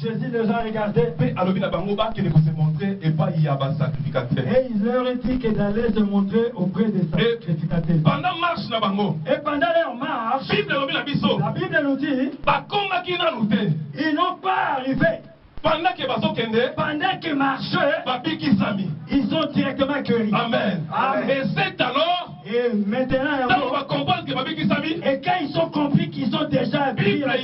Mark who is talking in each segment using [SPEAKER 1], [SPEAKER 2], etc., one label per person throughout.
[SPEAKER 1] Jésus les a regardés.
[SPEAKER 2] Et
[SPEAKER 1] il leur a dit que d'aller se montrer auprès des sacrificateurs.
[SPEAKER 2] pendant marche na bango,
[SPEAKER 1] Et pendant leur marche, la Bible nous dit, ils n'ont pas arrivé.
[SPEAKER 2] pendant qu'ils
[SPEAKER 1] marchaient, ils sont directement guéris.
[SPEAKER 2] Amen.
[SPEAKER 1] Amen.
[SPEAKER 2] Et c'est alors,
[SPEAKER 1] Et maintenant,
[SPEAKER 2] quand on va comprendre que
[SPEAKER 1] et quand ils ont compris qu'ils sont déjà guéris, la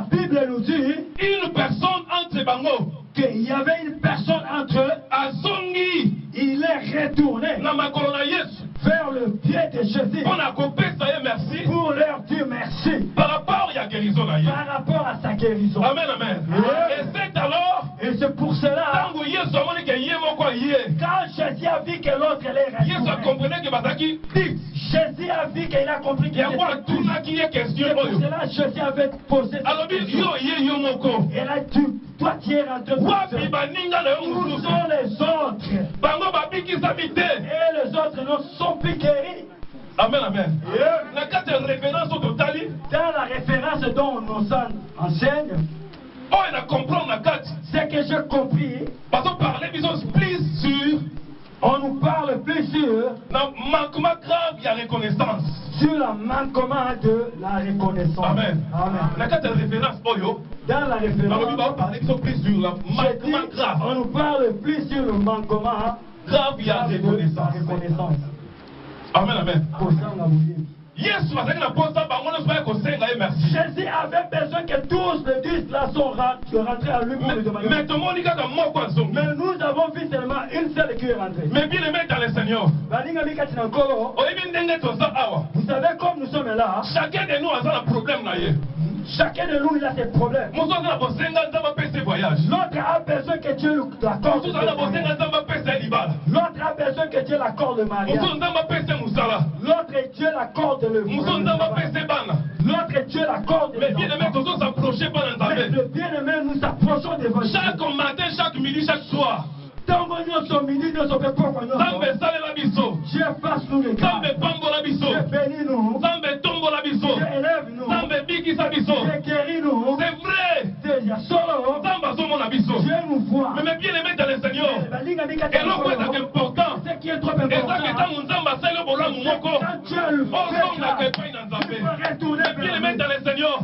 [SPEAKER 1] Bible nous dit
[SPEAKER 2] une personne entre bango,
[SPEAKER 1] qu'il y avait une personne entre eux.
[SPEAKER 2] azongi,
[SPEAKER 1] Il est retourné
[SPEAKER 2] na makolo na Yesu,
[SPEAKER 1] vers le pied de Jésus
[SPEAKER 2] on a coupé ça et merci,
[SPEAKER 1] pour leur dire merci
[SPEAKER 2] par rapport à la guérison na Yesu.
[SPEAKER 1] par rapport à sa guérison.
[SPEAKER 2] Amen, amen.
[SPEAKER 1] Amen.
[SPEAKER 2] Et c'est alors,
[SPEAKER 1] Et c'est pour cela,
[SPEAKER 2] tango Yesu amoni ke ye moko ye,
[SPEAKER 1] quand Jésus a vu que l'autre est
[SPEAKER 2] Yesu a
[SPEAKER 1] retourné,
[SPEAKER 2] compris que bazaki dit,
[SPEAKER 1] Jésus a vu qu'il a compris qu'il
[SPEAKER 2] ya kwa
[SPEAKER 1] était
[SPEAKER 2] tuna ki ye question
[SPEAKER 1] C'est pour
[SPEAKER 2] oyo.
[SPEAKER 1] cela Jésus avait posé cette
[SPEAKER 2] Alors
[SPEAKER 1] question.
[SPEAKER 2] yo ye yo moko.
[SPEAKER 1] Et là, toi tu es rentré tout
[SPEAKER 2] Wapi
[SPEAKER 1] seul.
[SPEAKER 2] baninga na yo
[SPEAKER 1] Où
[SPEAKER 2] mususu.
[SPEAKER 1] sont les autres?
[SPEAKER 2] Bango babikisa bite.
[SPEAKER 1] Et les autres ne sont plus guéris.
[SPEAKER 2] Amen, amen. Na kati ya référence au totali,
[SPEAKER 1] Dans la référence dont nos enseigne,
[SPEAKER 2] oh il a compris na kati.
[SPEAKER 1] c'est que j'ai compris,
[SPEAKER 2] Parce qu'on parlait bisous plus sur
[SPEAKER 1] on nous parle plus sur
[SPEAKER 2] na manquement grave ya reconnaissance.
[SPEAKER 1] le manquement de la reconnaissance.
[SPEAKER 2] Amen.
[SPEAKER 1] Amen.
[SPEAKER 2] Na kati ya référence oyo,
[SPEAKER 1] Dans la
[SPEAKER 2] balobi
[SPEAKER 1] référence,
[SPEAKER 2] ba parler bisous plus sur la
[SPEAKER 1] j'ai dit,
[SPEAKER 2] manquement grave.
[SPEAKER 1] on nous parle plus sur le manquement
[SPEAKER 2] Grave ya
[SPEAKER 1] de la
[SPEAKER 2] reconnaissance.
[SPEAKER 1] reconnaissance.
[SPEAKER 2] Amen, amen.
[SPEAKER 1] Pour ça, on a voulu.
[SPEAKER 2] Yesu azali na posa bango nyonso baya kosenga ye merci.
[SPEAKER 1] Jésus avait besoin que tous les 10 là sont rentrés à lui pour lui demander.
[SPEAKER 2] Mais tomoni kaka moko azongi.
[SPEAKER 1] Mais nous avons vu seulement une seule qui est rentrée.
[SPEAKER 2] Mais bien aimé dans le Seigneur,
[SPEAKER 1] Balinga Mikati Nankolo,
[SPEAKER 2] oyebi ndenge toza awa.
[SPEAKER 1] vous savez comme nous sommes là,
[SPEAKER 2] Chacun de nous a un problème na ye.
[SPEAKER 1] chacun de nous il a ses problèmes.
[SPEAKER 2] Moto aza na bosenga nzambe apesa ye voyage.
[SPEAKER 1] L'autre a besoin que Dieu l'accorde.
[SPEAKER 2] Moto aza na bosenga nzambe apesa ye libala.
[SPEAKER 1] L'autre a besoin que Dieu l'accorde le mariage.
[SPEAKER 2] Moto nzambe apesa ye mosala.
[SPEAKER 1] L'autre Dieu l'accorde le
[SPEAKER 2] Moto nzambe apesa ye bana.
[SPEAKER 1] L'autre Dieu l'accorde
[SPEAKER 2] Mais
[SPEAKER 1] le
[SPEAKER 2] bien aimé tozo s'approcher pas na
[SPEAKER 1] Mais
[SPEAKER 2] nzambe.
[SPEAKER 1] le bien-aimé, nous approchons devant Dieu.
[SPEAKER 2] Chaque matin, chaque midi, chaque soir.
[SPEAKER 1] Tango nyonso midi nyonso pe poko nyonso.
[SPEAKER 2] Nzambe esalela biso.
[SPEAKER 1] Dieu fasse nous les gars.
[SPEAKER 2] Nzambe pambola biso.
[SPEAKER 1] Dieu bénit nous.
[SPEAKER 2] Nzambe tombola biso.
[SPEAKER 1] Dieu élève nous.
[SPEAKER 2] Nzambe bikisa biso.
[SPEAKER 1] Dieu guérit nous.
[SPEAKER 2] C'est vrai.
[SPEAKER 1] Dieu solo.
[SPEAKER 2] Nzambe azomona biso.
[SPEAKER 1] Dieu nous voit.
[SPEAKER 2] Mais bien aimé dans le Seigneur.
[SPEAKER 1] Balinga Mikati
[SPEAKER 2] eloko ezaka important
[SPEAKER 1] ce qui est trop
[SPEAKER 2] ezaka
[SPEAKER 1] important.
[SPEAKER 2] ntango nzambe asali bolamu moko
[SPEAKER 1] Quand Dieu le
[SPEAKER 2] ozongaka
[SPEAKER 1] fait,
[SPEAKER 2] epai na nzambe
[SPEAKER 1] tu peux retourner
[SPEAKER 2] bien
[SPEAKER 1] vers
[SPEAKER 2] aimé
[SPEAKER 1] lui.
[SPEAKER 2] dans le Seigneur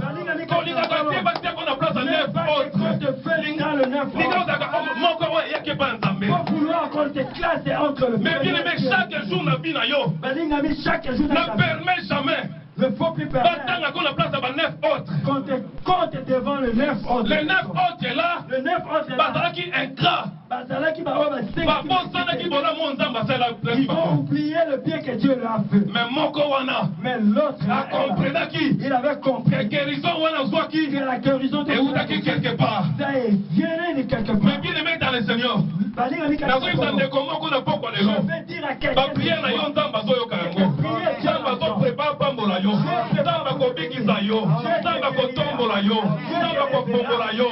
[SPEAKER 2] kolingaka te batiako na place ya
[SPEAKER 1] Ne
[SPEAKER 2] neuf
[SPEAKER 1] pas
[SPEAKER 2] autre
[SPEAKER 1] te faire dans le neuf
[SPEAKER 2] linga
[SPEAKER 1] autre.
[SPEAKER 2] ozalaka moko oyo eyaki epai na nzambe
[SPEAKER 1] Faut vouloir qu'on te classe entre le
[SPEAKER 2] mais bien aimé chaque jour na vie na yo
[SPEAKER 1] Balinga mi chaque jour
[SPEAKER 2] ne permet jamais
[SPEAKER 1] ne faut plus permettre
[SPEAKER 2] batangako na place ya baneuf autre
[SPEAKER 1] qu'on te compte devant le neuf autre.
[SPEAKER 2] le neuf autre là
[SPEAKER 1] Le neuf autre est là.
[SPEAKER 2] bazalaki ingrat
[SPEAKER 1] Bazalaki baoba
[SPEAKER 2] babosanaki bolamu nzambe asalelaki
[SPEAKER 1] ils vont
[SPEAKER 2] bango
[SPEAKER 1] oublier le bien que Dieu leur a fait.
[SPEAKER 2] mais moko wana
[SPEAKER 1] Mais l'autre,
[SPEAKER 2] akomprenaki
[SPEAKER 1] il avait
[SPEAKER 2] que
[SPEAKER 1] compris
[SPEAKER 2] guérison wana ozwaki
[SPEAKER 1] que la guérison de
[SPEAKER 2] eutaki quelque part.
[SPEAKER 1] ça vient de quelque
[SPEAKER 2] Mais
[SPEAKER 1] part.
[SPEAKER 2] bien aimé dans le Seigneur,
[SPEAKER 1] Balinga mi
[SPEAKER 2] nazoyisa ndeko moko na pokwa lelo
[SPEAKER 1] je vais dire à quelqu'un
[SPEAKER 2] bapriere na yo nzambe azoyoka yango nzambe azoprepare pambola yo nzambe akobikisa yo nzambe akotombola yo nzambe akokombola yo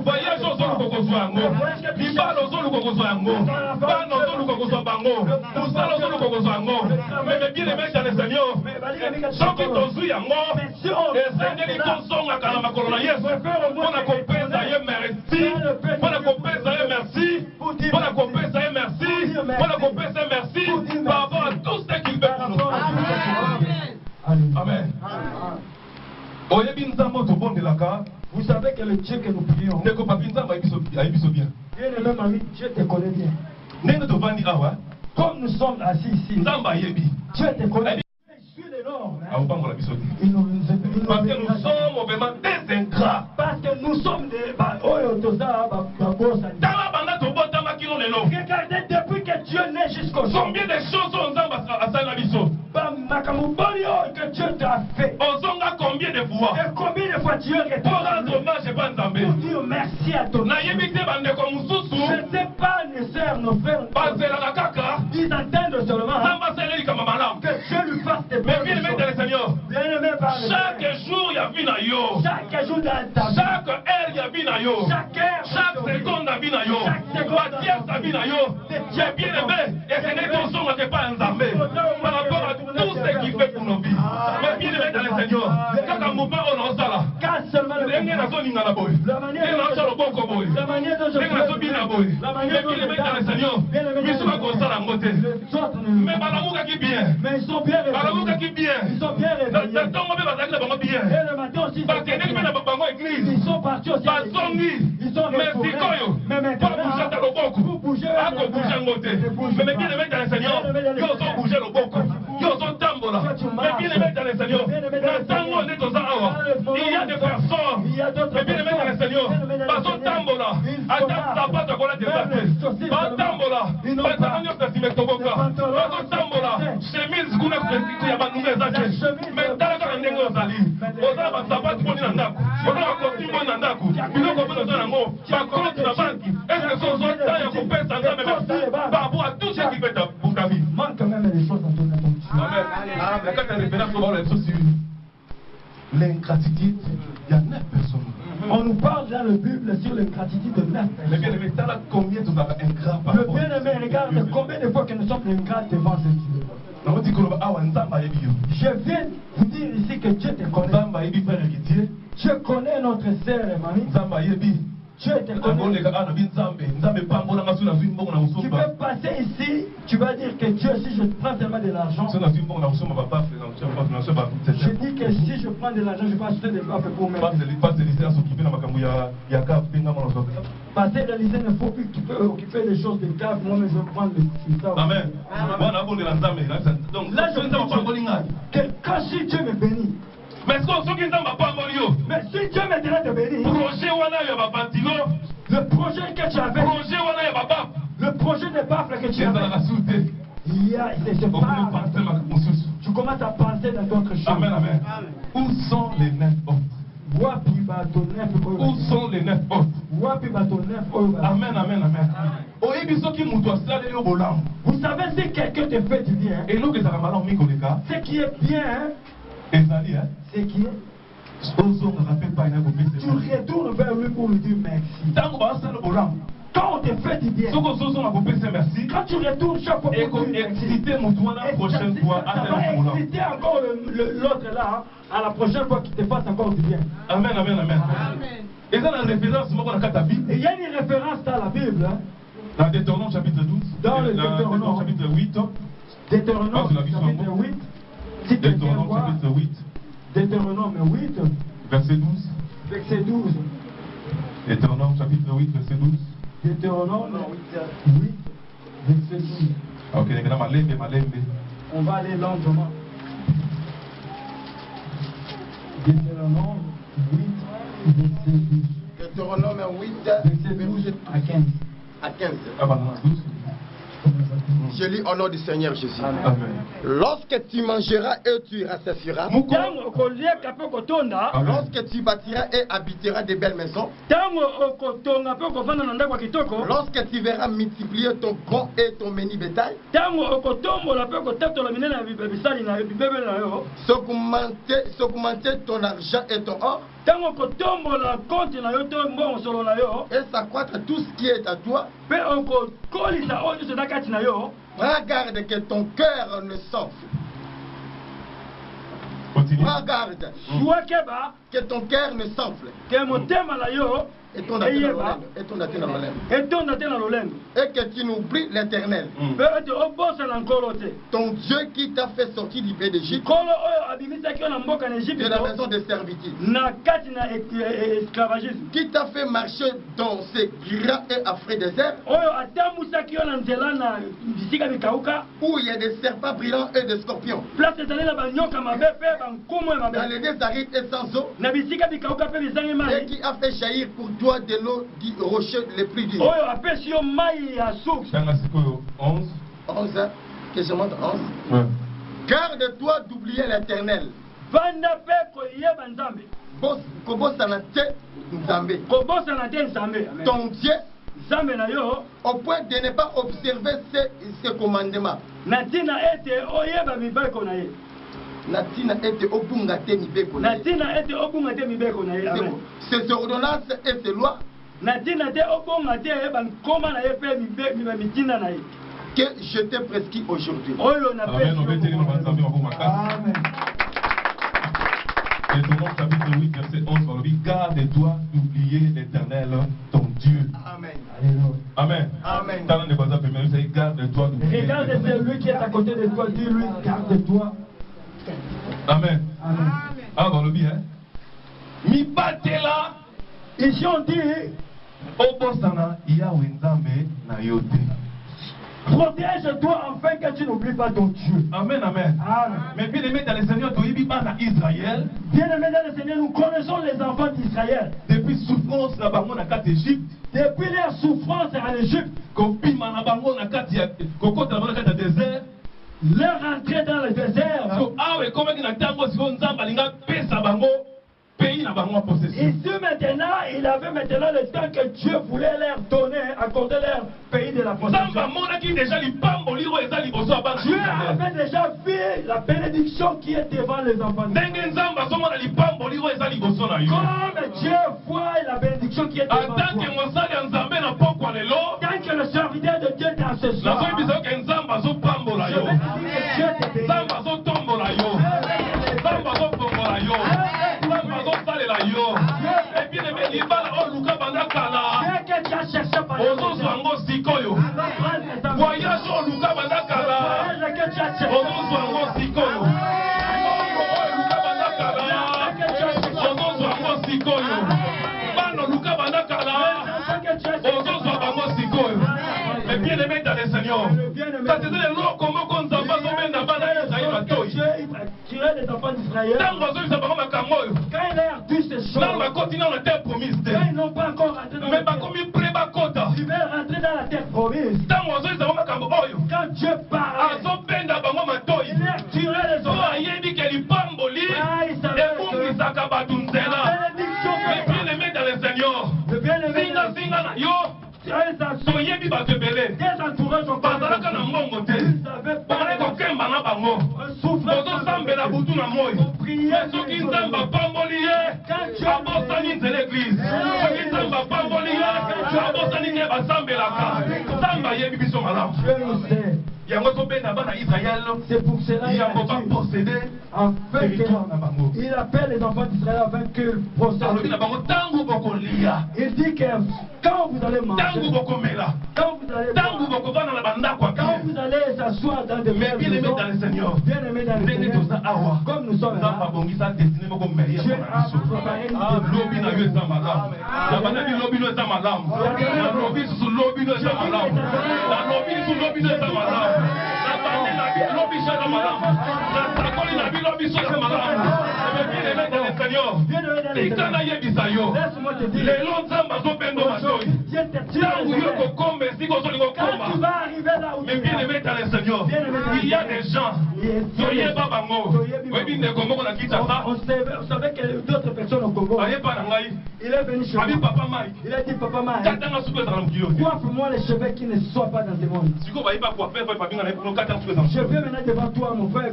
[SPEAKER 2] voyage ozoluka kozwa yango libala ozoluka kozwa yango bana ozoluka kozwa bango mosala ozoluka kozwa yango meme bien aimé dans le Seigneur soki tozwi yango esengeli tozongaka na makolo na Yesu mpona kopesa ye merci mpona kopesa ye merci mpona kopesa ye merci mpona kopesa ye merci par rapport à tout ce qu'il fait pour nous. Amen. Oyebi nzambe tobondelaka.
[SPEAKER 1] Vous savez que le Dieu que nous prions,
[SPEAKER 2] Ndeko papi nzambe ayebiso bien.
[SPEAKER 1] bien aimé mamie, Dieu te connaît bien.
[SPEAKER 2] Ndenge tovandi awa
[SPEAKER 1] Comme nous sommes assis ici,
[SPEAKER 2] nzambe ayebi.
[SPEAKER 1] Dieu te connaît. Je suis le Nord.
[SPEAKER 2] Aopangola biso te.
[SPEAKER 1] Il nous
[SPEAKER 2] Parce que nous sommes vraiment des ingrats.
[SPEAKER 1] Parce que nous sommes des Oyo Toza, Babosa.
[SPEAKER 2] Tala banda tobotama kino lelo.
[SPEAKER 1] Regardez depuis que Dieu naît jusqu'au jour.
[SPEAKER 2] Combien de choses ont nzambe asala biso?
[SPEAKER 1] Makamubonio que Dieu t'a fait.
[SPEAKER 2] Ozonga combien de fois?
[SPEAKER 1] Et combien de fois Dieu
[SPEAKER 2] Pour
[SPEAKER 1] répond
[SPEAKER 2] rendre hommage pas nzambe.
[SPEAKER 1] pour dire merci à ton.
[SPEAKER 2] Nayebi te bandeko
[SPEAKER 1] Je
[SPEAKER 2] mosusu
[SPEAKER 1] ne sais pas nécessaire nos frères.
[SPEAKER 2] bazelaka kaka
[SPEAKER 1] Ils entendent seulement
[SPEAKER 2] nzambe asaleli kama malamu.
[SPEAKER 1] que Dieu lui fasse des
[SPEAKER 2] Mais
[SPEAKER 1] bonnes
[SPEAKER 2] bien aimé
[SPEAKER 1] choses.
[SPEAKER 2] dans le Seigneur,
[SPEAKER 1] Bien aimé par le
[SPEAKER 2] chaque jour ya vie na yo,
[SPEAKER 1] chaque jour dans ta vie,
[SPEAKER 2] chaque heure ya ya bina yo. Chaque seconde ya bina yo. Batière ya bina yo. J'ai bien aimé. Et ce n'est pas son que pas Nzambe. Par rapport à tout ce qu'il fait pour nos vies. Mais bien aimé dans le Seigneur. Quand un mouvement on en sala. Lengue na zoni ngana boy. Lengue na zolo boko boy. Lengue na zo bina boy. Mais bien aimé dans le Seigneur. Biso ba ko sala ngote. Mais balamuka qui bien.
[SPEAKER 3] Mais ils sont bien réveillés.
[SPEAKER 2] Balamuka qui bien.
[SPEAKER 3] Ils sont bien réveillés.
[SPEAKER 2] Dans ton moment bazaki na bango bien.
[SPEAKER 3] Et le matin aussi. Ils sont partis aussi. Ils sont
[SPEAKER 2] merci koyo.
[SPEAKER 3] Mais maintenant,
[SPEAKER 2] pour bouger ako bouger ngote. Mais bien aimé dans le Seigneur. Yo so bouger le boko. Yo so tambola. Mais bien aimé dans le Seigneur. Dans tango on est aux awa. Il y a des personnes. Mais bien aimé dans le Seigneur. Pas son tambola. Attends ça pas de coller des affaires. Pas tambola. Pas tango ça si met toboka. Pas son tambola. Chemise kuna kwa ya banunga zake. Mais dans le ndenge ozali. Oza ba sabat poni na ndako. Oza ba kotimbo na ndako. Biloko bono za nango. Ba compte na banki. Est-ce que son zone ya couper ça même merci. Par rapport à tout ce qui fait pour ta vie.
[SPEAKER 3] Manque quand même des choses dans ton attention.
[SPEAKER 2] Amen. La carte de référence pour voir les choses sur
[SPEAKER 1] l'ingratitude, il y a 9 personnes.
[SPEAKER 3] On nous parle dans la Bible sur l'ingratitude de 9 personnes.
[SPEAKER 1] Mais bien aimé, t'as là combien de fois ingrat par
[SPEAKER 3] Le
[SPEAKER 1] rapport
[SPEAKER 3] bien aimé, regarde combien de fois que nous sommes ingrats devant ce Dieu. Je viens vous dire ici que Dieu te connaît. Je connais notre sœur et mamie. Dieu te connaît. Tu peux passer ici, tu vas dire que Dieu, si je prends seulement de l'argent, je dis que si je prends de l'argent, je vais acheter des papes pour mettre. Passer de lycée ne faut plus occuper des choses de cave, moi mais je vais prendre le ça.
[SPEAKER 2] Amen.
[SPEAKER 3] Là, je dis que quand si Dieu me bénit,
[SPEAKER 2] mais si Dieu
[SPEAKER 3] me donne de bénir, le projet que tu avais, le projet de pape que tu avais, c'est pas. Tu commences à penser dans d'autres choses.
[SPEAKER 2] Amen, amen. Où sont les 9 autres? Où sont les 9 autres? Amen, amen, amen.
[SPEAKER 3] Vous savez, si quelqu'un te fait du bien, ce qui est bien, c'est qui est. Tu retournes vers lui pour lui dire merci. Quand on te fait du bien, quand tu retournes chaque fois pour lui exciter encore l'autre là, à la prochaine fois qu'il te fasse encore du bien.
[SPEAKER 2] Amen, amen, amen. Et il y a
[SPEAKER 3] une référence dans la Bible.
[SPEAKER 2] Dans Deutéronome chapitre 12.
[SPEAKER 3] Dans le Deutéronome
[SPEAKER 2] chapitre 8.
[SPEAKER 3] Deutéronome chapitre 8.
[SPEAKER 2] Deutéronome chapitre 8.
[SPEAKER 3] Deutéronome 8.
[SPEAKER 2] Verset 12.
[SPEAKER 3] Verset 12.
[SPEAKER 2] Deutéronome chapitre 8, verset 12.
[SPEAKER 3] Deutéronome 8, verset 12.
[SPEAKER 2] Ok,
[SPEAKER 3] on va aller lentement. Deutéronome 8, verset 12.
[SPEAKER 4] Deutéronome 8,
[SPEAKER 3] verset 12 à 15.
[SPEAKER 4] À 15.
[SPEAKER 2] Ah, 12.
[SPEAKER 4] Je lis au nom du Seigneur Jésus.
[SPEAKER 2] Amen.
[SPEAKER 4] Lorsque tu mangeras et tu rassasieras, lorsque tu bâtiras et habiteras de belles maisons, lorsque tu verras multiplier ton gros et ton menu bétail, s'augmenter ton argent et ton or, et s'accroître tout ce qui est à toi, regarde que ton cœur ne s'enfle. Regarde que ton cœur ne s'enfle. Et ton et que tu n'oublies l'Éternel, ton Dieu qui t'a fait sortir du pays d'Égypte, de la maison de servitude, qui t'a fait marcher dans ces grands et affreux déserts, où il y a des serpents brillants et des scorpions, dans les déserts arides et sans eau, et qui a fait jaillir pour toi de l'eau du rocher les plus durs.
[SPEAKER 2] 11.
[SPEAKER 4] 11, que je montre 11.
[SPEAKER 2] Ouais.
[SPEAKER 4] Garde-toi d'oublier l'Éternel. Ton Dieu, au point de ne pas observer ses commandements. Natina ete obunga te mibeko na ye.
[SPEAKER 3] Natina ete obunga te mibeko na ye. Amen.
[SPEAKER 4] Ces ordonnances et ces lois.
[SPEAKER 3] Natina te obunga te ban koma na ye pe mitinda na ye.
[SPEAKER 4] Que je t'ai prescrit aujourd'hui.
[SPEAKER 2] Amen. Amen. Et Deutéronome chapitre 8, verset 11, on dit, garde-toi d'oublier l'Éternel, ton Dieu.
[SPEAKER 4] Amen.
[SPEAKER 2] Amen.
[SPEAKER 4] Amen.
[SPEAKER 2] Garde-toi d'oublier.
[SPEAKER 3] Regarde celui qui est à côté de toi, dis-lui, garde-toi.
[SPEAKER 2] Amen.
[SPEAKER 3] Amen.
[SPEAKER 2] Ah, on le dit, hein. Mi batela.
[SPEAKER 3] Ici on dit,
[SPEAKER 2] Obosana, Yahweh Nzambe, na yote.
[SPEAKER 3] protège-toi afin que tu n'oublies pas ton Dieu.
[SPEAKER 2] Amen, amen.
[SPEAKER 3] Amen.
[SPEAKER 2] Mais bien aimé dans le Seigneur, tu es en Israël.
[SPEAKER 3] Bien aimé dans le Seigneur, nous connaissons les enfants d'Israël.
[SPEAKER 2] Depuis souffrance, la bango na kati Égypte.
[SPEAKER 3] Depuis leur souffrance en Égypte.
[SPEAKER 2] Kopima na bango na kati ya kokota na bango na kati ya désert.
[SPEAKER 3] Leur entrée dans le désert.
[SPEAKER 2] So awe comme que na tango siko nzamba linga pesa bango pays na bango possession.
[SPEAKER 3] Ici maintenant, il avait maintenant le temps que Dieu voulait leur donner, accorder leur pays de la possession.
[SPEAKER 2] Nzamba mona ki déjà lipambo liro eza liboso abana.
[SPEAKER 3] Dieu avait déjà vu la bénédiction qui est devant les enfants.
[SPEAKER 2] Ndenge nzamba so mona lipambo liro eza liboso na yo.
[SPEAKER 3] Comme Dieu voit la bénédiction qui est devant toi.
[SPEAKER 2] Atanke mosali ya nzambe na pokwa lelo.
[SPEAKER 3] Tant que le serviteur de Dieu dans ce soir.
[SPEAKER 2] Na so biso ke nzamba so pambola yo. Nzamba so tombola yo. Nzamba so tombola yo. Et puis les libala o luka banda kala. Ozo ango sikoyo. Voyage o luka banda kala. Ozo ango sikoyo. O luka banda kala. Ozo ango sikoyo. Bano luka banda kala. Ozo ango sikoyo. Mais bien aimé dans le Seigneur. Ça c'est le lot comment qu'on s'en va tomber dans bana Israël batoy.
[SPEAKER 3] Tirer les enfants d'Israël.
[SPEAKER 2] Quand
[SPEAKER 3] il a tous ces choses,
[SPEAKER 2] quand
[SPEAKER 3] ils n'ont pas encore rentré dans la terre, ils veulent rentrer dans la terre promise. Quand Dieu parle, il a tiré les enfants. Il savait que la bénédiction fait le bien-aimé des entourages ont pas c'est pour cela il appelle les enfants d'Israël afin qu'ils procèdent. Il dit que quand vous allez manger, quand vous allez s'asseoir dans des maisons, bien aimés dans le Seigneur, comme nous sommes là, Dieu a préparé laisse-moi te dire, quand tu vas arriver là où tu es,
[SPEAKER 2] il y a des gens,
[SPEAKER 3] on savait que d'autres personnes au Congo. Il est venu chez moi. Il a dit, Papa Maï, coiffe-moi les cheveux qui ne soient pas dans ce monde. Je viens maintenant devant toi, mon frère.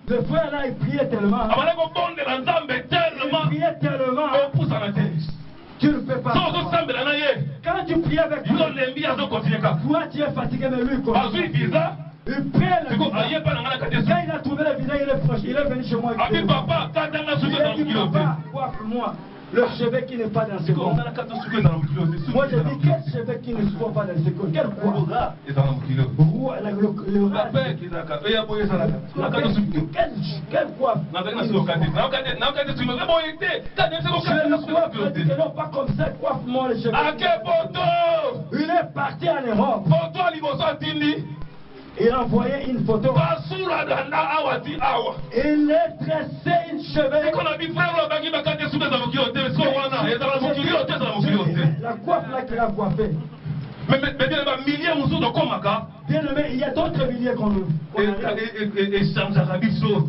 [SPEAKER 3] Le frère là, il priait tellement. Il priait tellement. Tu ne peux pas. Quand tu pries avec lui, toi tu es fatigué, mais lui continue. Il prie le visa. Quand il a trouvé le visa, il est proche. Il est venu chez moi. Il a dit, Papa, coiffe-moi le cheveu qui n'est pas dans ce monde. Moi je dis, quel cheveu qui ne soit pas dans ce monde? Quel quoi? Quel quoi? Pas comme ça, coiffe-moi le cheveu. Il est parti en Europe. Il a envoyé une photo. Il est tressé une cheveux. La coiffe là qu'il a coiffé.
[SPEAKER 2] Mais
[SPEAKER 3] Bien aimé, il y a d'autres milliers qu'on nous.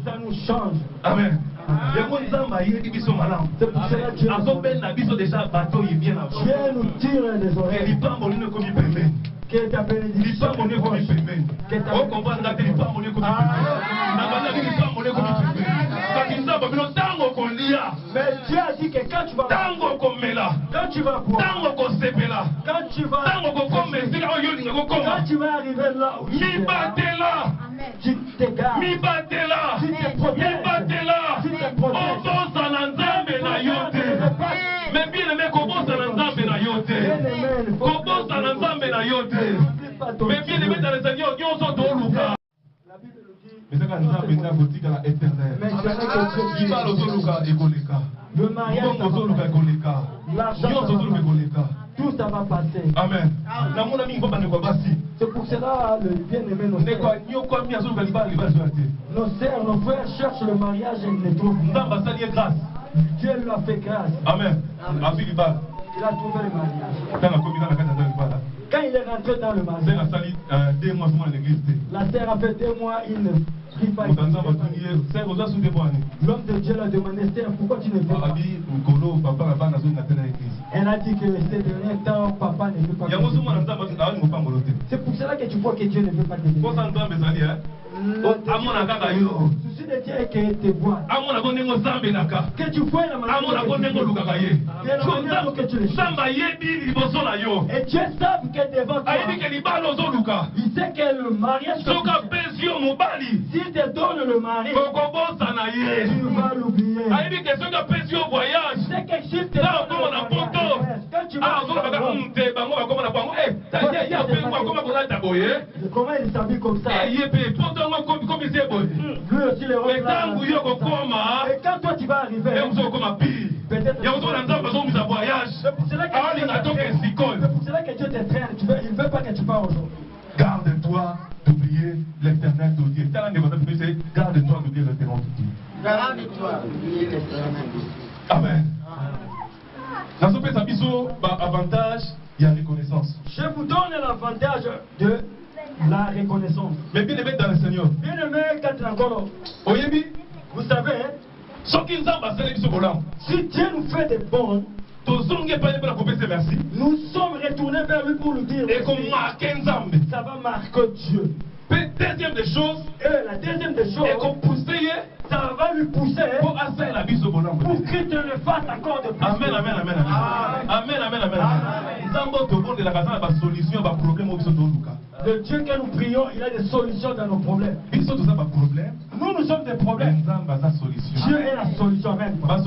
[SPEAKER 3] Ça nous change.
[SPEAKER 2] Amen.
[SPEAKER 3] C'est pour cela que Dieu nous tire les oreilles. Que ta bénédiction.
[SPEAKER 2] L'histoire monnaie comme une pépine. On comprend que l'histoire monnaie comme une pépine. L'histoire monnaie comme une pépine.
[SPEAKER 3] Mais Dieu a dit que quand tu vas boire, quand tu vas arriver là où tu t'égares, tu te protèges.
[SPEAKER 2] Mais bien aimé, comment ça n'entame na yote? Comment ça n'entame na yote? Mais bien aimé dans le Seigneur, Dieu s'en doit. Mais c'est quand nous avons boutique à la éternelle. Il va le mariage,
[SPEAKER 3] tout ça va passer.
[SPEAKER 2] Amen.
[SPEAKER 3] C'est pour cela le bien-aimé nos sœurs, nos frères cherchent le mariage et ils ne trouvent pas. Dieu lui a fait grâce.
[SPEAKER 2] Amen.
[SPEAKER 3] Il a trouvé le mariage. Quand il est rentré dans le mariage, la sœur a fait 2 mois, il ne prie pas. L'homme de Dieu l'a demandé, sœur, pourquoi tu ne fais pas? Elle a dit que ces derniers temps, papa ne veut pas. C'est pour cela que tu vois que Dieu ne veut pas t'aider. Le souci de Dieu est que te voit. Que tu vois la manière que tu le cherches. Et Dieu sait que devant toi, il sait que le mariage, s'il te donne le mari, tu vas l'oublier. C'est que s'il te donne le mariage, quand tu vas comment il s'habille comme ça? Lui aussi le rôle là. Et quand toi tu vas arriver, peut-être c'est pour cela que Dieu te traîne. Il ne veut pas que tu parles aujourd'hui.
[SPEAKER 2] Garde-toi d'oublier l'éternel de Dieu. Garde-toi d'oublier l'éternel de Dieu.
[SPEAKER 4] Garde-toi d'oublier l'éternel de Dieu.
[SPEAKER 2] Amen. Dans ce pays, ça avantage, il y a reconnaissance.
[SPEAKER 3] Je vous donne l'avantage de la reconnaissance.
[SPEAKER 2] Mais bien aimé dans le Seigneur.
[SPEAKER 3] Bien aimé, quand encore, vous savez, si Dieu nous fait des bons, nous sommes retournés vers lui pour lui dire ça va marquer Dieu.
[SPEAKER 2] Deuxième des choses,
[SPEAKER 3] la deuxième des choses, ça va lui pousser pour qu'il te le fasse encore de plus.
[SPEAKER 2] Amen, amen, amen, amen. Amen, amen, amen.
[SPEAKER 3] Le Dieu que nous prions, il a des solutions dans nos problèmes. Nous sommes des problèmes. Dieu est la solution même. Toutes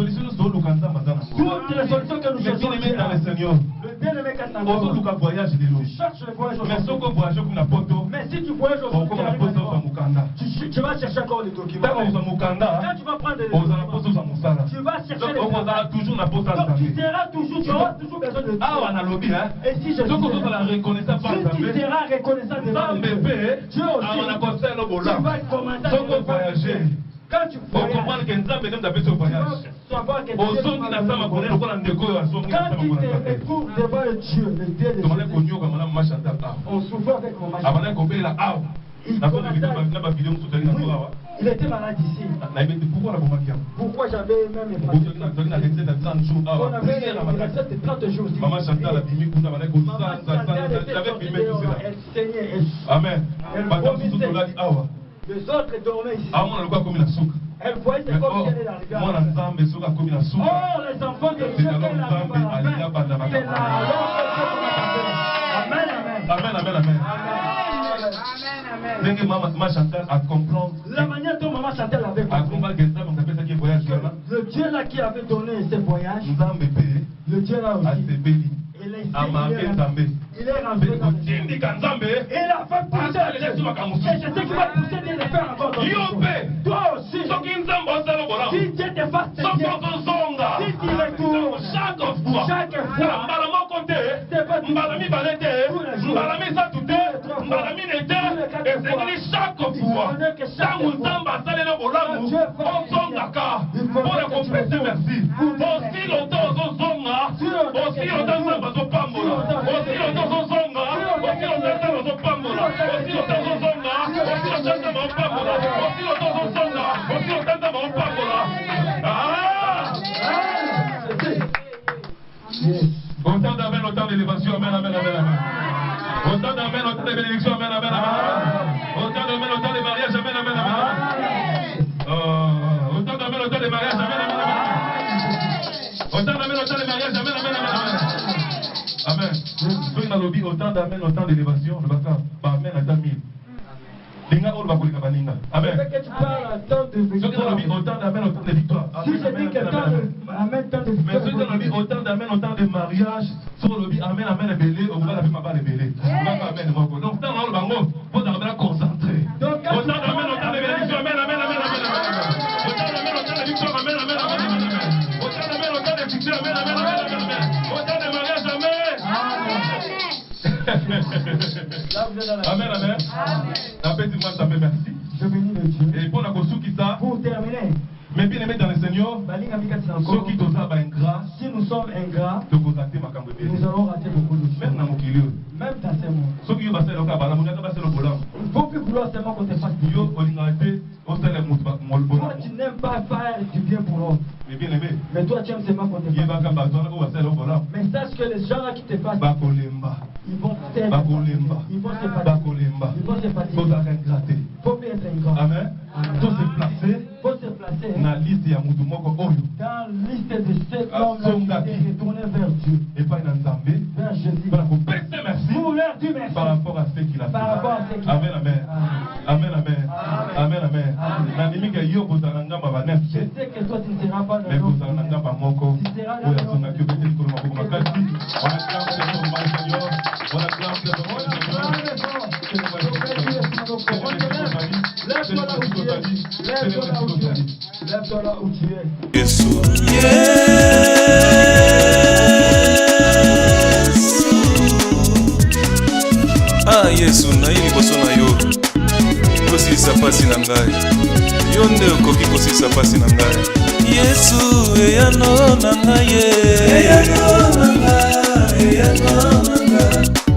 [SPEAKER 3] les solutions que nous cherchons
[SPEAKER 2] dans le Seigneur.
[SPEAKER 3] Le bien-aimé tu cherches le voyage mais si tu voyages tu vas chercher encore des documents. Quand tu vas prendre des documents, tu vas chercher les documents. Donc tu seras toujours, tu auras toujours besoin de Dieu. Et si je tu seras reconnaissant devant Dieu aussi, tu vas commencer à voyager. Quand tu voyages, quand tu te retrouves devant Dieu, le Dieu de Jésus, on souffre avec mon mari. Il était malade ici. Pourquoi j'avais même les on avait resté 30 jours ici.
[SPEAKER 2] Maman Chantal a bimi kuna bana ko
[SPEAKER 3] elle saignait.
[SPEAKER 2] Amen.
[SPEAKER 3] Les autres dormaient ici. Elle voyait c'est comme si elle est arrivée. Oh, les enfants de Dieu, c'est là. Amen, amen.
[SPEAKER 2] Amen, amen, amen.
[SPEAKER 3] La manière dont maman Chantal avait compris. Le Dieu là qui avait donné ce voyage, le Dieu là aussi, il est rentré dans le Dieu. Il a fait pousser. Et je sais qu'il va pousser de le faire encore. Toi aussi, si Dieu te fasse si tu retournes chaque fois, c'est pas tout.
[SPEAKER 2] Autant d'élévation, amen, amen, amen, amen. Autant d'amen, autant de bénédictions, amen, amen, amen. Autant d'amen, autant de mariages, amen, amen, amen. Autant d'amen, autant de mariages, amen, amen, amen. Autant d'amen, autant de mariages, amen, amen, amen. Amen. Ceux qui ont lobby autant d'amen, autant d'élévation, le bâtard, amen, attends mille. Amen.
[SPEAKER 3] Amen. Que tu parles à tant de victoire.
[SPEAKER 2] Autant d'amen, autant de victoire.
[SPEAKER 3] Si je dis que tant de amen, tant de victoire.
[SPEAKER 2] Mais ceux qui ont autant d'amen, autant de mariage, sur le lobby, amen, amen, et belé, on va la vie, ma balle, et belé. Amen, donc, tant dans le bango, faut d'arriver à concentrer. Autant d'amen, autant de bénédiction, amen, amen, amen, amen, amen. Autant d'amen, autant de victoire, amen, amen, amen, amen. Autant d'amen, autant de succès, amen, amen, amen, amen. Autant de mariage, amen. Amen, amen. Appelle-moi, ça fait merci.
[SPEAKER 3] Je bénis le Dieu.
[SPEAKER 2] Et pour la construction qui ça.
[SPEAKER 3] Pour terminer.
[SPEAKER 2] Mais bien aimé dans le Seigneur, ceux qui t'osent ingrats,
[SPEAKER 3] si nous sommes ingrats,
[SPEAKER 2] nous allons
[SPEAKER 3] rater beaucoup de choses.
[SPEAKER 2] Même dans
[SPEAKER 3] ces mondes.
[SPEAKER 2] Ceux qui passé le cas, il
[SPEAKER 3] ne faut plus vouloir seulement qu'on te fasse du bien. Toi, tu n'aimes pas faire du bien pour l'autre. Mais toi, tu aimes seulement qu'on te fasse du bien. Mais sache que les gens là qui te fassent, ils vont t'aider. Ils vont se fatiguer. Il faut plus être ingrat.
[SPEAKER 2] Amen. Il faut se placer. Dans la liste de ceux l'homme qui est retourné vers Dieu. Et pas dans Zambé.
[SPEAKER 3] Vers Jésus.
[SPEAKER 2] Merci. Par rapport à ce qu'il a fait. Amen, amen. Amen, amen. Amen, amen.
[SPEAKER 3] Je sais que toi tu ne seras pas dans
[SPEAKER 2] mais vous
[SPEAKER 3] l'autre.
[SPEAKER 2] tu seras dans l'autre. On acclame le
[SPEAKER 3] Lève-toi là où tu es.
[SPEAKER 5] Ah Yesu nayi liboso na yo kosilisa pasi na ngai yo nde okoki kosilisa pasi na ngai Yesu eyano na ngai eyano na ngai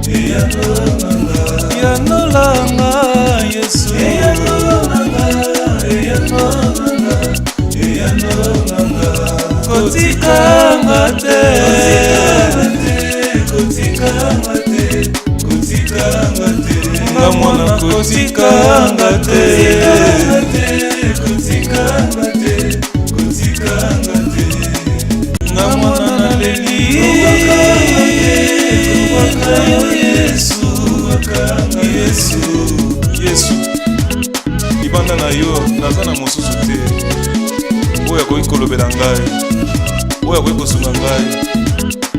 [SPEAKER 5] eyano na ngai Yesu eyano na ngai eyano na ngai kotikanga te nga mwana kotikanga te nga mwana naleli Yesu libanda na yo naza na mosusu te oyo akoki kolobela ngai oyo akoki kosunga ngai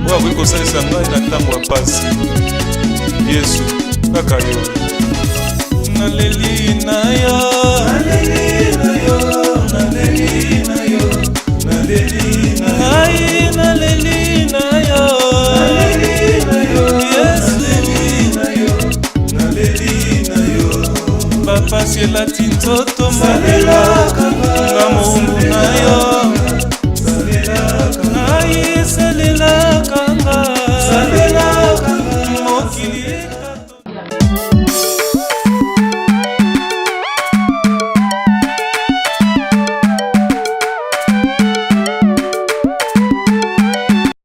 [SPEAKER 5] oyo akoki kosalisa ngai na ntango ya pasi Yesu kaka yo naleli na yo bapasi elati nzoto malelaka